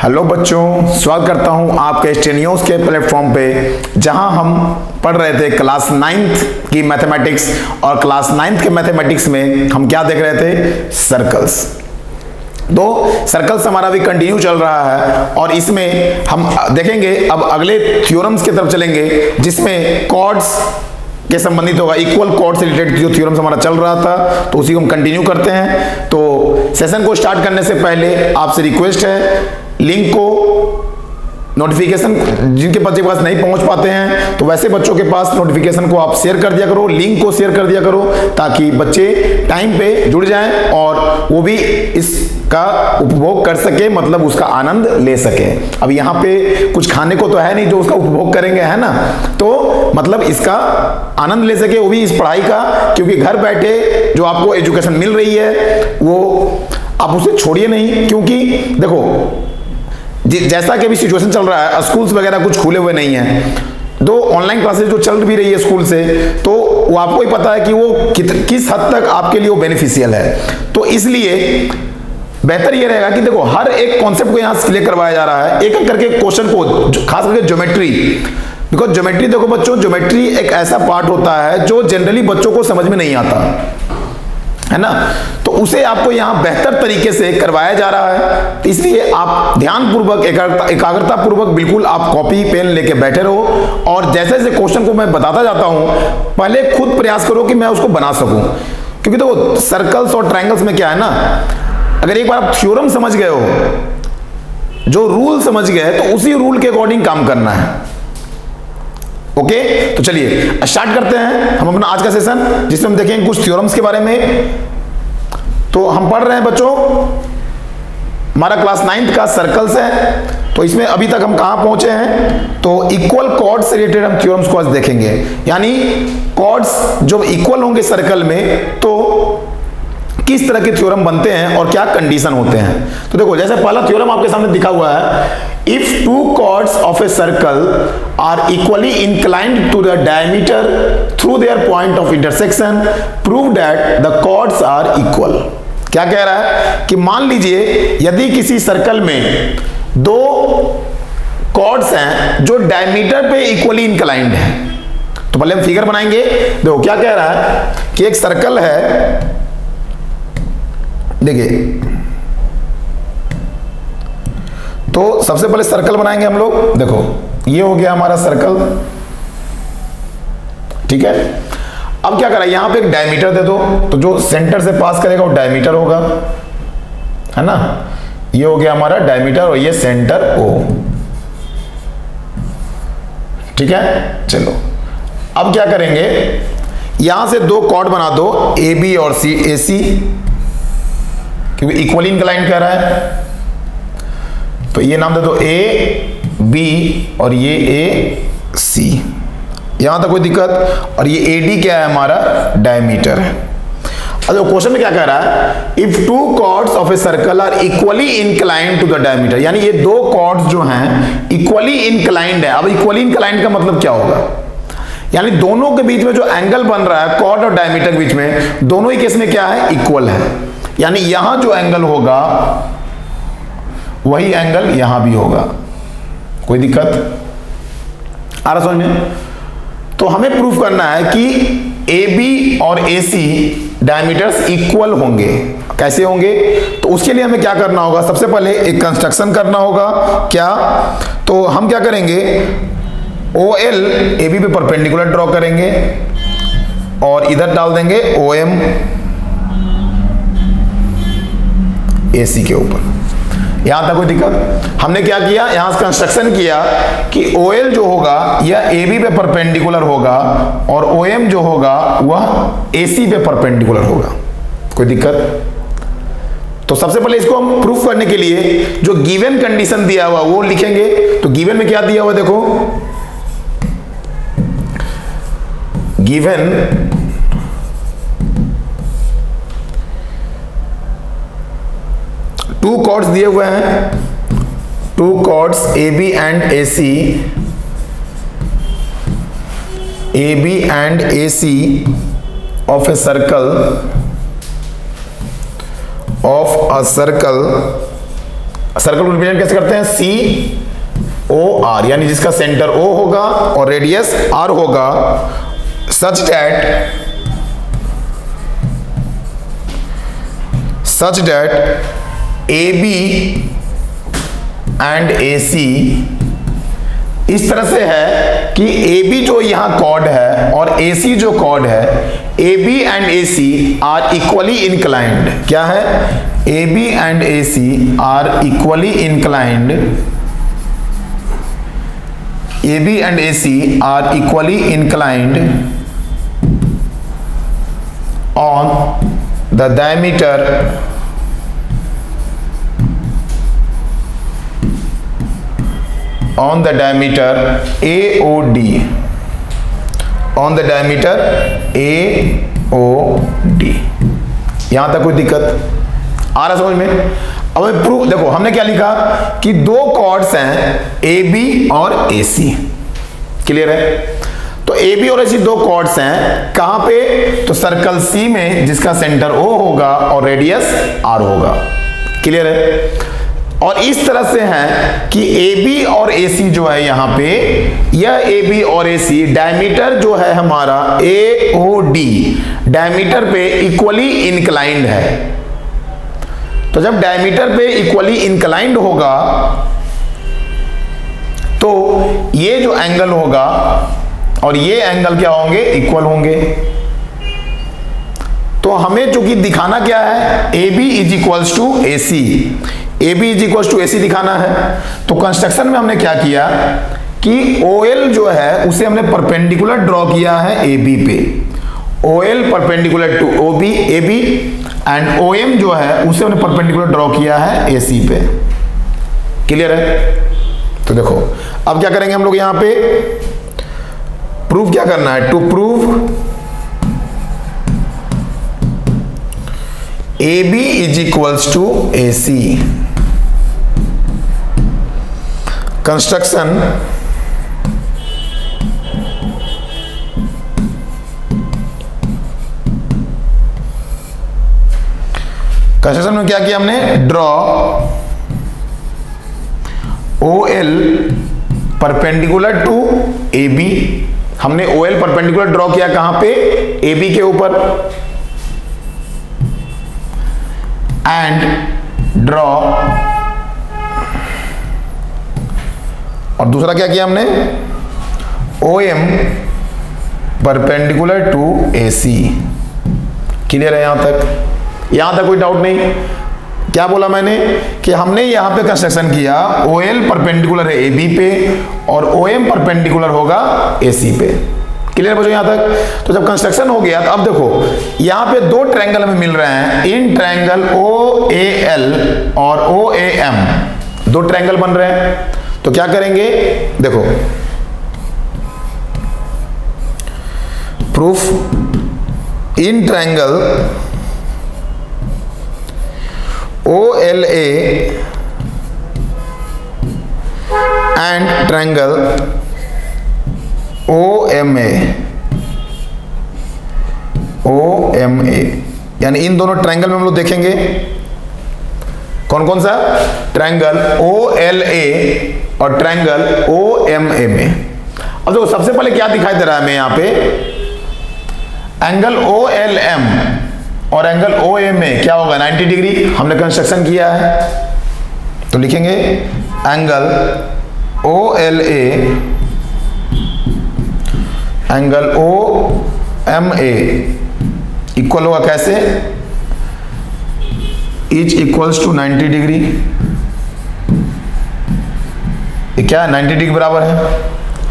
Hello बच्चों, स्वागत करता हूं आपके स्टेनियोस के प्लेटफॉर्म पे, जहां हम पढ़ रहे थे क्लास 9th की मैथमेटिक्स। और क्लास 9th के मैथमेटिक्स में हम क्या देख रहे थे? सर्कल्स। तो सर्कल्स हमारा भी कंटिन्यू चल रहा है और इसमें हम देखेंगे अब अगले थ्योरम्स की तरफ चलेंगे, जिसमें कॉर्ड्स के संबंधित होगा। इक्वल कॉर्ड से रिलेटेड जो थ्योरम्स हमारा चल रहा था, तो उसी को हम कंटिन्यू करते हैं। तो सेशन को स्टार्ट करने से पहले आपसे रिक्वेस्ट है, लिंक को नोटिफिकेशन जिनके बच्चे के पास नहीं पहुंच पाते हैं, तो वैसे बच्चों के पास नोटिफिकेशन को आप शेयर कर दिया करो, लिंक को शेयर कर दिया करो, ताकि बच्चे टाइम पे जुड़ जाएं और वो भी इसका उपभोग कर सके, मतलब उसका आनंद ले सके। अब यहाँ पे कुछ खाने को तो है नहीं जो उसका उपभोग करेंगे, है ना? तो मतलब इसका आनंद ले सके वो भी इस पढ़ाई का, क्योंकि घर बैठे जो आपको एजुकेशन मिल रही है वो आप उसे छोड़िए नहीं। क्योंकि देखो, जैसा कि अभी सिचुएशन चल रहा है, स्कूल्स वगैरह कुछ खुले हुए नहीं हैं, दो ऑनलाइन क्लासेस जो चल भी रही है स्कूल से, तो वो आपको ही पता है कि वो किस हद तक आपके लिए वो बेनिफिशियल है। तो इसलिए बेहतर ये रहेगा कि देखो, हर एक कॉन्सेप्ट को यहाँ क्लियर करवाया जा रहा है, एक एक करके क्वेश्चन को, खास करके ज्योमेट्री। बिकॉज ज्योमेट्री, देखो बच्चों, ज्योमेट्री एक ऐसा पार्ट होता है जो जनरली बच्चों को समझ में नहीं आता, है ना? तो उसे आपको यहाँ बेहतर तरीके से करवाया जा रहा है। तो इसलिए आप ध्यानपूर्वक, एकाग्रता पूर्वक बिल्कुल आप कॉपी पेन लेके बैठे रहो, और जैसे जैसे क्वेश्चन को मैं बताता जाता हूं, पहले खुद प्रयास करो कि मैं उसको बना सकूं। क्योंकि देखो, सर्कल्स और ट्रायंगल्स में क्या है ना, अगर एक बार आप थ्योरम समझ गए हो, जो रूल समझ गए, तो उसी रूल के अकॉर्डिंग काम करना है। ओके, तो चलिए स्टार्ट करते हैं हम अपना आज का सेशन, जिसमें हम देखेंगे कुछ थ्योरम्स के बारे में। तो हम पढ़ रहे हैं बच्चों, हमारा क्लास 9th का सर्कल्स है। तो इसमें अभी तक हम कहां पहुंचे हैं? तो इक्वल कॉर्ड्स से रिलेटेड हम थ्योरम्स को आज देखेंगे, यानी कॉर्ड्स जब इक्वल होंगे सर्कल में तो किस तरह के थ्योरम बनते हैं और क्या कंडीशन होते हैं। तो देखो, जैसे पहला थ्योरम आपके सामने दिखा हुआ है, if two chords of a circle are equally inclined to the diameter through their point of intersection, prove that the chords are equal. क्या कह रहा है कि मान लीजिए यदि किसी सर्कल में दो कॉर्ड्स हैं जो डायमीटर पे इक्वली इंक्लाइंड है, तो पहले हम फिगर बनाएंगे। देखो क्या कह रहा है कि एक सर्कल है, देखिए, तो सबसे पहले सर्कल बनाएंगे हम लोग। देखो, ये हो गया हमारा सर्कल, ठीक है। अब क्या करा, यहां पे एक डायमीटर दे दो, तो जो सेंटर से पास करेगा वो डायमीटर होगा, है ना? ये हो गया हमारा डायमीटर और ये सेंटर ओ, ठीक है। चलो, अब क्या करेंगे, यहां से दो कॉर्ड बना दो, ए बी और सी, ए सी, क्योंकि इक्वली इंक्लाइंड कह रहा है। तो ये नाम दे दो ए बी और ये ए सी, यहां तक कोई दिक्कत। और ये ए डी क्या है, हमारा डायमीटर है। अब क्वेश्चन में क्या कह रहा है, if two chords of a circle are equally inclined to the diameter, यानी ये दो कॉर्ड्स जो हैं इक्वली इंक्लाइंड है। अब इक्वली इंक्लाइंड का मतलब क्या होगा, यानी दोनों के बीच में जो एंगल बन रहा है कॉर्ड और डायमीटर के बीच में, दोनों ही केस में क्या है, इक्वल है। यानी यहां जो एंगल होगा वही एंगल यहां भी होगा। कोई दिक्कत आ रहा समझ में? तो हमें प्रूफ करना है कि ए बी और ए सी डायमीटर्स इक्वल होंगे। कैसे होंगे? तो उसके लिए हमें क्या करना होगा, सबसे पहले एक कंस्ट्रक्शन करना होगा। क्या? तो हम क्या करेंगे, ओ एल ए बी पे परपेंडिकुलर ड्रॉ करेंगे और इधर डाल देंगे ओ एम ए सी के ऊपर। यहां तक कोई दिक्कत? हमने क्या किया, यहां कंस्ट्रक्शन किया कि OL जो होगा यह AB पे परपेंडिकुलर होगा और OM जो होगा वह AC पे परपेंडिकुलर होगा। कोई दिक्कत? तो सबसे पहले इसको हम प्रूफ करने के लिए जो गिवन कंडीशन दिया हुआ वो लिखेंगे। तो गिवन में क्या दिया हुआ, देखो, गिवन टू कॉर्ड्स दिए हुए हैं, two chords A B and A C, A B and A C of a circle circle को रिप्रेजेंट कैसे करते हैं, सी ओ आर, यानी जिसका सेंटर ओ होगा और रेडियस आर होगा, such that A B and A C इस तरह से है कि ए बी जो यहां कॉर्ड है और ए सी जो कॉर्ड है, A B and A C are equally inclined. क्या है, A B and A C are equally inclined, A B and A C are equally inclined on the diameter AOD, on the diameter AOD। यहां तक कोई दिक्कत आ रहा समझ में? अब हमें प्रूफ देखो, हमने क्या लिखा कि दो कॉर्ड्स हैं AB और AC, क्लियर है? तो AB और AC दो कॉर्ड्स हैं, कहां पे? तो सर्कल C में जिसका सेंटर O होगा और रेडियस R होगा, क्लियर है? और इस तरह से है कि AB और AC जो है यहां पे, यह AB और AC डायमीटर जो है हमारा AOD डायमीटर पे इक्वली इंक्लाइंड है। तो जब डायमीटर पे इक्वली इंक्लाइंड होगा तो ये जो एंगल होगा और ये एंगल क्या होंगे, इक्वल होंगे। तो हमें चूंकि दिखाना क्या है, AB is equals to AC, AB is equals to AC दिखाना है। तो कंस्ट्रक्शन में हमने क्या किया कि OL जो है उसे हमने परपेंडिकुलर ड्रॉ किया है AB पे, OL perpendicular to AB and OM जो है उसे हमने परपेंडिकुलर ड्रॉ किया है AC पे, क्लियर है? तो देखो अब क्या करेंगे हम लोग, यहां पे प्रूफ क्या करना है, to prove AB is equals to AC, construction में क्या किया हमने, draw OL perpendicular to AB, हमने OL परपेंडिकुलर ड्रॉ किया कहां पे, AB के ऊपर, एंड ड्रॉ, और दूसरा क्या किया हमने, OM perpendicular to AC, clear है? यहां तक कोई डाउट नहीं? क्या बोला मैंने कि हमने यहां पे कंस्ट्रक्शन किया, OL परपेंडिकुलर है AB पे और OM परपेंडिकुलर होगा AC पे, क्लियर बच्चों यहां तक? तो जब कंस्ट्रक्शन हो गया तो अब देखो यहां पे दो ट्रायंगल हमें मिल रहे हैं, इन ट्रायंगल OAL और OAM, दो ट्रायंगल बन रहे हैं। तो क्या करेंगे, देखो proof in triangle OLA and triangle OMA, यानी इन दोनों ट्रायंगल में हम लोग देखेंगे कौन कौन सा, ट्रायंगल OLA और ट्रायंगल OMA में। अब देखो सबसे पहले क्या दिखाई दे रहा है हमें यहाँ पे, एंगल OLM और एंगल OMA क्या होगा, 90 डिग्री। हमने कंस्ट्रक्शन किया है तो लिखेंगे angle OLA angle OMA equal होगा कैसे, इज इक्वल्स टू 90 डिग्री। ये क्या है, 90 डिग्री बराबर है,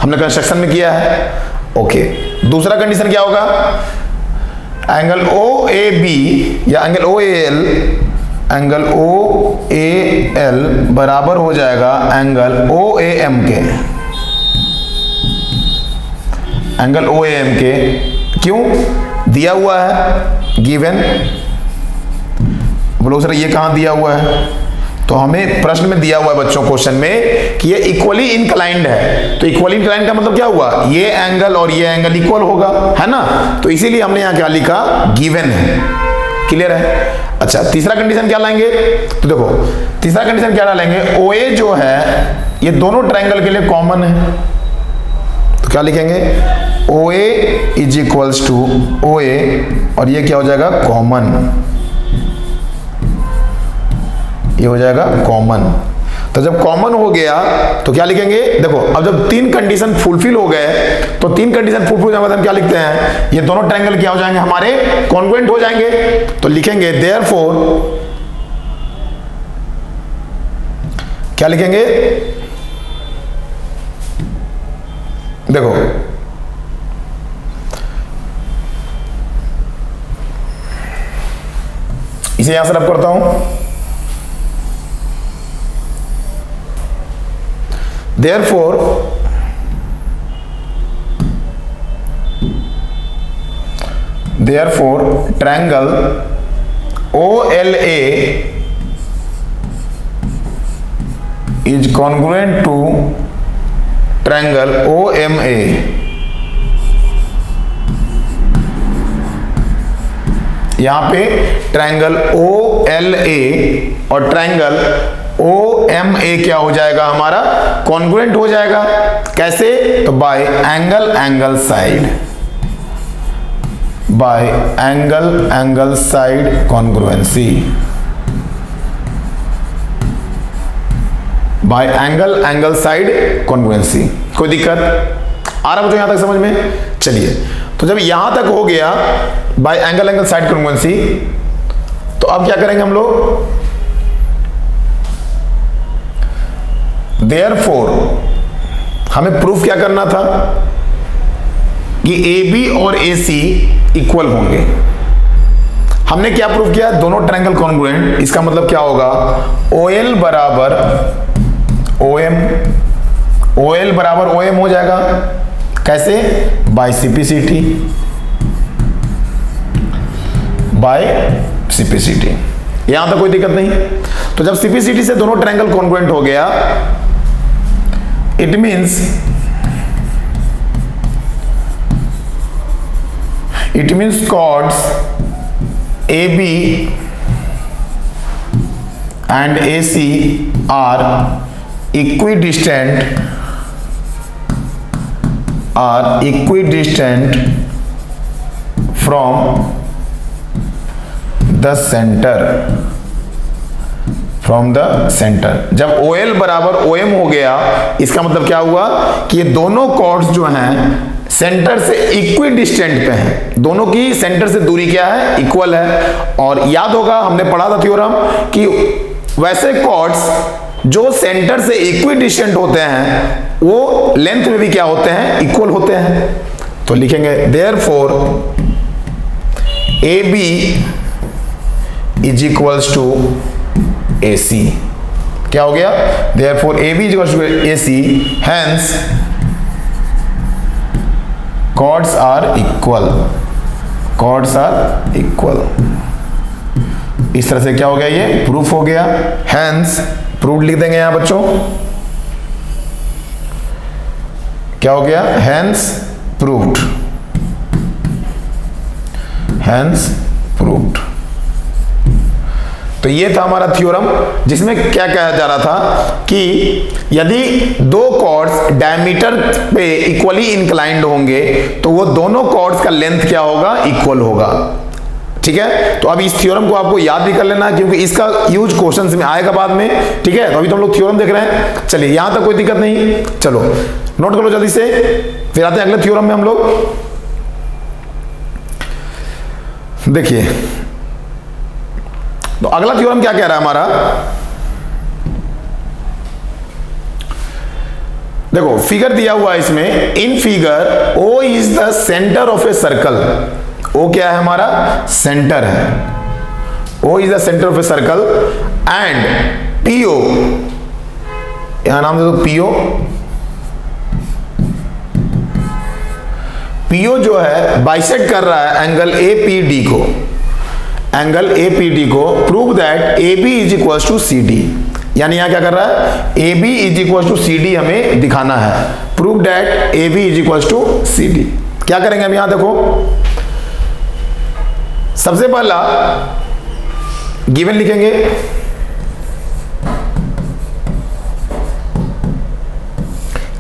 हमने कंस्ट्रक्शन में किया है। ओके, दूसरा कंडीशन क्या होगा, एंगल OAB या एंगल OAL, एंगल OAL बराबर हो जाएगा एंगल OAM के, एंगल OAM के। क्यों दिया हुआ है, गिवन। बोलो सर ये कहां दिया हुआ है, तो हमें प्रश्न में दिया हुआ है बच्चों क्वेश्चन में कि ये इक्वली इंक्लाइंड है। तो इक्वली इंक्लाइंड का मतलब क्या हुआ, ये एंगल और ये एंगल इक्वल होगा, है ना। तो इसीलिए हमने यहां क्या लिखा, गिवन है, क्लियर है। अच्छा, तीसरा कंडीशन क्या लाएंगे? तो देखो तीसरा कंडीशन क्या डालेंगे, OA जो है ये दोनों ट्रायंगल के लिए कॉमन है, तो क्या लिखेंगे, OA is equals to OA, और ये क्या हो जाएगा, कॉमन, ये हो जाएगा कॉमन। तो जब कॉमन हो गया तो क्या लिखेंगे, देखो अब जब तीन कंडीशन फुलफिल हो गए, तो तीन कंडीशन फुलफिल होने के बाद हम क्या लिखते हैं, ये दोनों ट्रायंगल क्या हो जाएंगे, हमारे कॉन्ग्रुएंट हो जाएंगे। तो लिखेंगे देयरफॉर, क्या लिखेंगे, देखो इसे यहां से रब करता हूं, therefore triangle OLA is congruent to triangle OMA। यहां पे ट्रायंगल OLA और ट्रायंगल OMA क्या हो जाएगा, हमारा कॉन्ग्रुएंट हो जाएगा। कैसे, तो by angle side, bye angle side congruency, bye angle side congruency. कोई दिक्कत आ रहा बच्चों यहां तक समझ में? चलिए, तो जब यहां तक हो गया बाय एंगल साइड कॉन्ग्रुएंसी, तो अब क्या करेंगे हम लोग, देयरफॉर हमें प्रूफ क्या करना था कि AB और AC इक्वल होंगे। हमने क्या प्रूफ किया, दोनों ट्रायंगल कॉन्ग्रुएंट। इसका मतलब क्या होगा, OL बराबर OM, OL बराबर OM हो जाएगा। कैसे, बाय CPCT, बाय CPCT। यहां तक कोई दिक्कत नहीं। तो जब CPCT से दोनों ट्रायंगल कॉन्ग्रुएंट हो गया, it means chords AB and AC are equidistant from the center, from the centre. जब OL बराबर OM हो गया, इसका मतलब क्या हुआ कि ये दोनों कॉर्ड्स जो हैं सेंटर से इक्वी डिस्टेंट पे हैं, दोनों की सेंटर से दूरी क्या है, इक्वल है। और याद होगा हमने पढ़ा था थ्योरम कि वैसे कॉर्ड्स जो सेंटर से इक्वी डिस्टेंट होते हैं वो लेंथ में भी क्या होते हैं, इक्वल होते हैं। तो लिखेंगे therefore AB is equals to AC। क्या हो गया, therefore AB is equal to AC, hence chords are equal, chords are equal। इस तरह से क्या हो गया, ये प्रूफ हो गया। hence प्रूफ लिख देंगे यहां बच्चों, क्या हो गया, hence proved, hence proved। तो ये था हमारा थ्योरम, जिसमें क्या कहा जा रहा था कि यदि दो कॉर्ड्स डायमीटर पे इक्वली इंक्लाइंड होंगे तो वो दोनों कॉर्ड्स का लेंथ क्या होगा, इक्वल होगा। ठीक है, तो अब इस थ्योरम को आपको याद भी कर लेना है क्योंकि इसका यूज क्वेश्चंस में आएगा बाद में। ठीक है, तो अभी तो हम लोग थ्योरम देख रहे हैं। चलिए, यहां तक कोई दिक्कत नहीं। चलो नोट कर लो जल्दी से, फिर आते हैं अगले थ्योरम में हम लोग। देखिए, तो अगला थ्योरम क्या कह रहा है हमारा, देखो फिगर दिया हुआ है इसमें। In figure O is the centre of a circle. O क्या है हमारा, सेंटर है। O is the centre of a circle and PO, यहां नाम दे दो PO। PO जो है बाइसेक्ट कर रहा है एंगल APD को, एंगल APD को। Prove that AB is equal to CD, यानी यहां क्या कर रहा है, AB is equal to CD हमें दिखाना है। Prove that AB is equal to CD। क्या करेंगे हम यहां, देखो सबसे पहला गिवन लिखेंगे,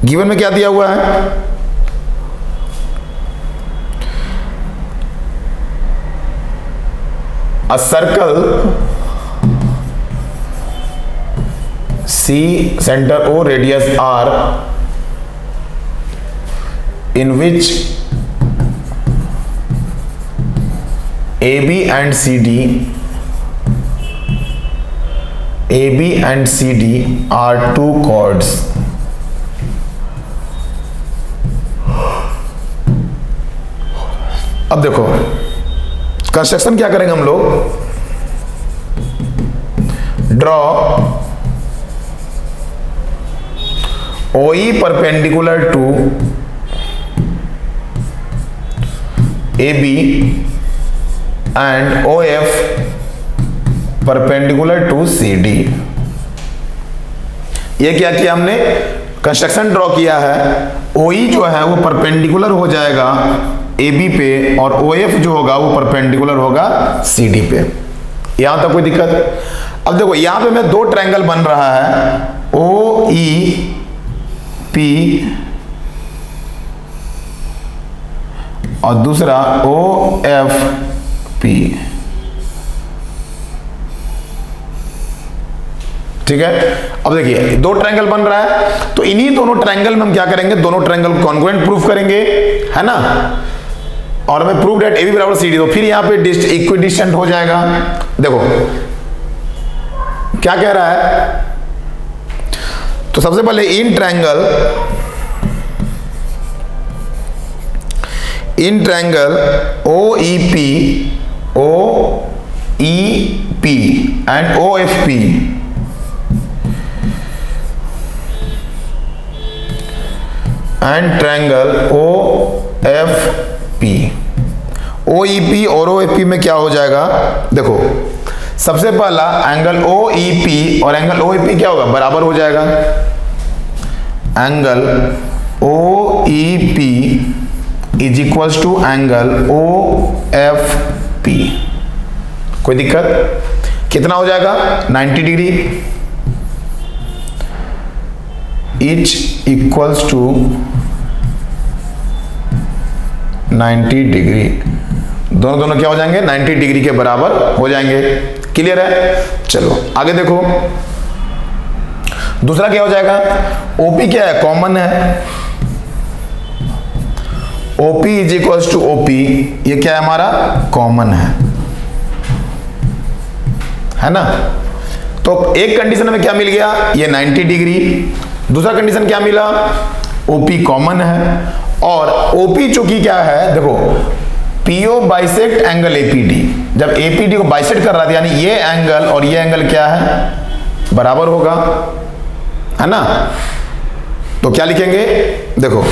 गिवन में क्या दिया हुआ है, a circle C center O radius R in which AB and CD are two chords. अब देखो कंस्ट्रक्शन क्या करेंगे हम लोग, draw OE perpendicular to AB and OF perpendicular to CD। ये क्या किया हमने, कंस्ट्रक्शन ड्रॉ किया है, OE जो है वो परपेंडिकुलर हो जाएगा AB पे और OF जो होगा वो परपेंडिकुलर होगा CD पे। यहां तक कोई दिक्कत? अब देखो यहां पे मैं दो ट्रायंगल बन रहा है, OEP और दूसरा OFP, ठीक है। अब देखिए दो ट्रायंगल बन रहा है, तो इन्हीं दोनों ट्रायंगल में हम क्या करेंगे, दोनों ट्रायंगल कॉन्ग्रुएंट प्रूफ करेंगे, है ना। और हमें प्रूव डेट AB बराबर CD, तो फिर यहां पे इक्विडिस्टेंट हो जाएगा। देखो क्या कह रहा है, तो सबसे पहले in triangle OEP and OFP and triangle OFP, OEP और OFP में क्या हो जाएगा, देखो सबसे पहला एंगल OEP और एंगल OFP क्या होगा, बराबर हो जाएगा। Angle OEP is equals to angle OFP। कोई दिक्कत? कितना हो जाएगा, 90 degree, each equals to 90 degree, दोनों क्या हो जाएंगे, 90 डिग्री के बराबर हो जाएंगे। क्लियर है? चलो आगे देखो, दूसरा क्या हो जाएगा, OP क्या है, कॉमन है, OP is equals to OP, ये क्या है हमारा, कॉमन है ना। तो एक कंडीशन में क्या मिल गया, ये 90 डिग्री, दूसरा कंडीशन क्या मिला, OP कॉमन है, और OP चूंकि क्या है, देखो PO बाइसेक्ट एंगल APD, जब APD को बाइसेक्ट कर रहा था, यानी ये एंगल और ये एंगल क्या है, बराबर होगा, है ना। तो क्या लिखेंगे, देखो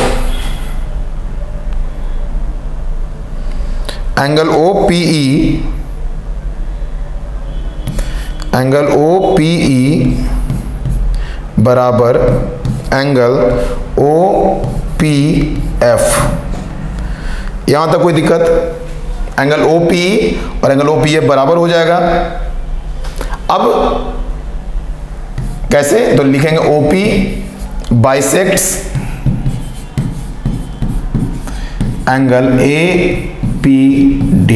एंगल OPE बराबर एंगल OPF। यहां तक कोई दिक्कत, एंगल OPE और एंगल OPF बराबर हो जाएगा। अब कैसे, तो लिखेंगे OP bisects angle APD।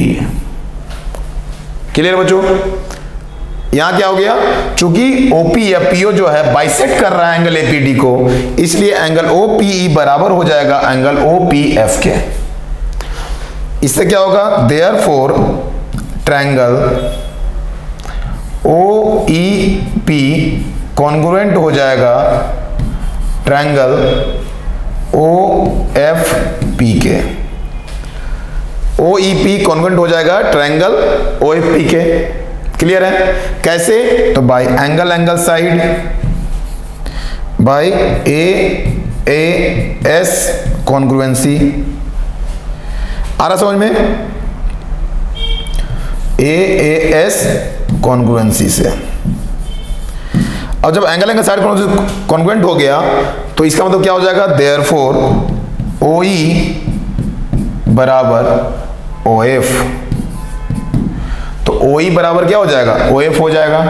Clear बच्चों? यहां क्या हो गया, चूंकि OP या PO जो है बाइसेक्ट कर रहा है एंगल APD को, इसलिए एंगल OPE बराबर हो जाएगा एंगल OPF के। इससे क्या होगा, देयरफॉर ट्रायंगल OEP कॉन्ग्रुएंट हो जाएगा ट्रायंगल OFP के। OEP कॉन्ग्रुएंट हो जाएगा ट्रायंगल OFP के। क्लियर है? कैसे, तो by angle side, by AAS congruency. आ रहा समझ में? AAS कॉन्ग्रुएंसी से। अब जब एंगल साइड कॉन्ग्रुएंट हो गया, तो इसका मतलब क्या हो जाएगा, देयरफॉर OE बराबर OF। तो OE बराबर क्या हो जाएगा, OF हो जाएगा।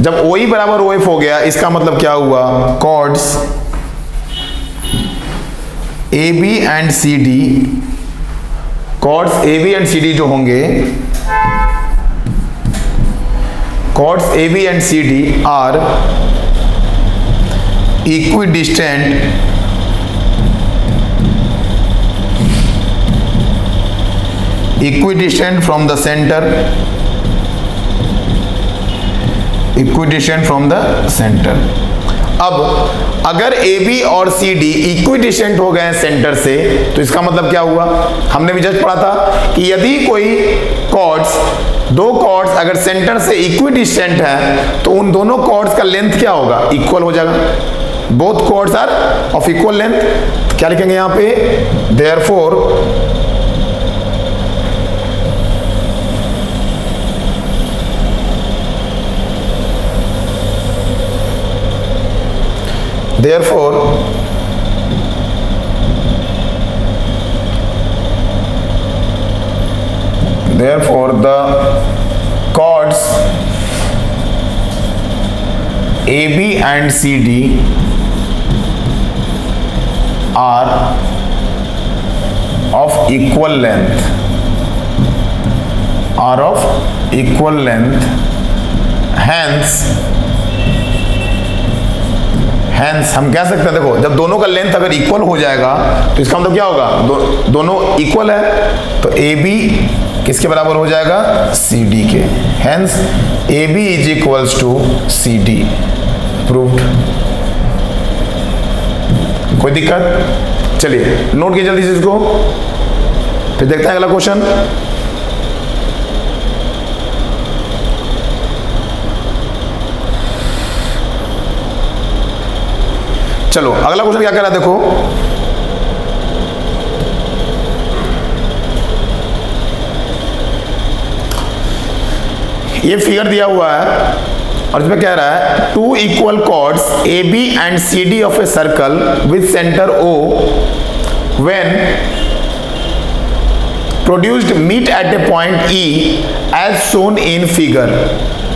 जब OE बराबर OF हो गया, इसका मतलब क्या हुआ, chords AB and CD, chords AB and CD जो होंगे, chords AB and CD are equidistant from the center, equidistant from the center। अब अगर AB और CD इक्विडिस्टेंट हो गए सेंटर से, तो इसका मतलब क्या हुआ, हमने भी जस्ट पढ़ा था कि यदि कोई कॉर्ड्स, दो कॉर्ड्स अगर सेंटर से इक्विडिस्टेंट है तो उन दोनों कॉर्ड्स का लेंथ क्या होगा, इक्वल हो जाएगा। Both chords are of equal length. क्या लिखेंगे यहां पे, therefore the chords AB and CD are of equal length, hence हम कह सकते हैं, देखो जब दोनों का लेंथ अगर इक्वल हो जाएगा तो इसका मतलब क्या होगा, दोनों इक्वल है तो AB किसके बराबर हो जाएगा, CD के। hence AB is equals to CD। Proved. कोई दिक्कत, चलिए नोट कीजिए जल्दी से इसको, फिर देखते हैं अगला क्वेश्चन। चलो अगला क्वेश्चन क्या कह रहा है, देखो ये फिगर दिया हुआ है और इसमें कह रहा है two equal chords AB and CD of a circle with centre O when produced meet at a point E as shown in figure.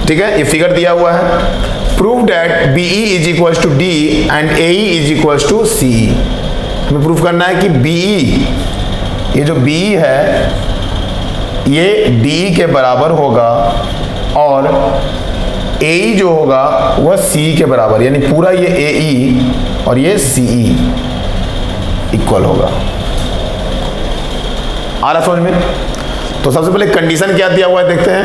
ठीक है, ये फिगर दिया हुआ है। Prove that BE is equal to D and AE is equal to CE। हमें prove करना है कि BE, ये जो BE है ये DE के बराबर होगा और AE जो होगा वह CE के बराबर, यानी पूरा ये AE और ये CE इक्वल होगा। आ रहा समझ में? तो सबसे पहले कंडीशन क्या दिया हुआ है देखते हैं।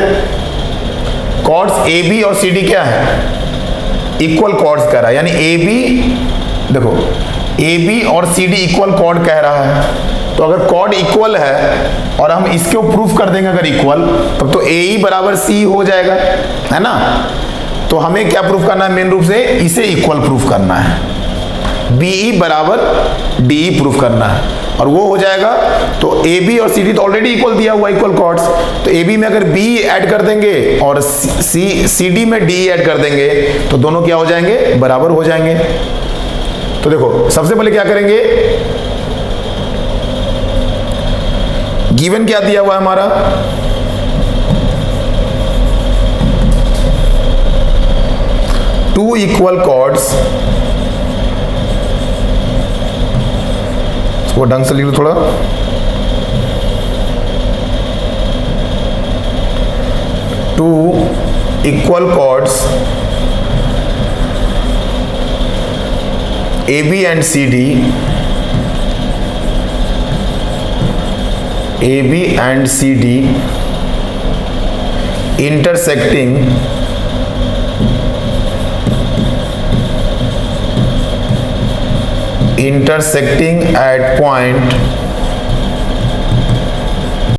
कॉर्ड्स AB और CD क्या है, इक्वल कॉर्ड्स कह रहा है, यानी AB, देखो AB और CD इक्वल कॉर्ड कह रहा है। तो अगर कॉर्ड इक्वल है और हम इसको प्रूफ कर देंगे अगर इक्वल, तब तो AE बराबर CE हो जाएगा, है ना। तो हमें क्या प्रूफ करना है, मेन रूप से इसे इक्वल प्रूफ करना है, BE बराबर DE प्रूफ करना है, और वो हो जाएगा तो AB और CD तो ऑलरेडी इक्वल दिया हुआ, इक्वल कॉर्ड्स। तो AB में अगर BE ऐड कर देंगे और CD में DE ऐड कर देंगे तो दोनों क्या हो जाएंगे, बराबर हो जाएंगे। तो देखो सबसे पहले क्या करेंगे, गिवन क्या दिया हुआ है हमारा, टू इक्वल कॉर्ड्स, वो ढंग से लिख लो थोड़ा, two equal chords AB and CD, AB and CD intersecting at point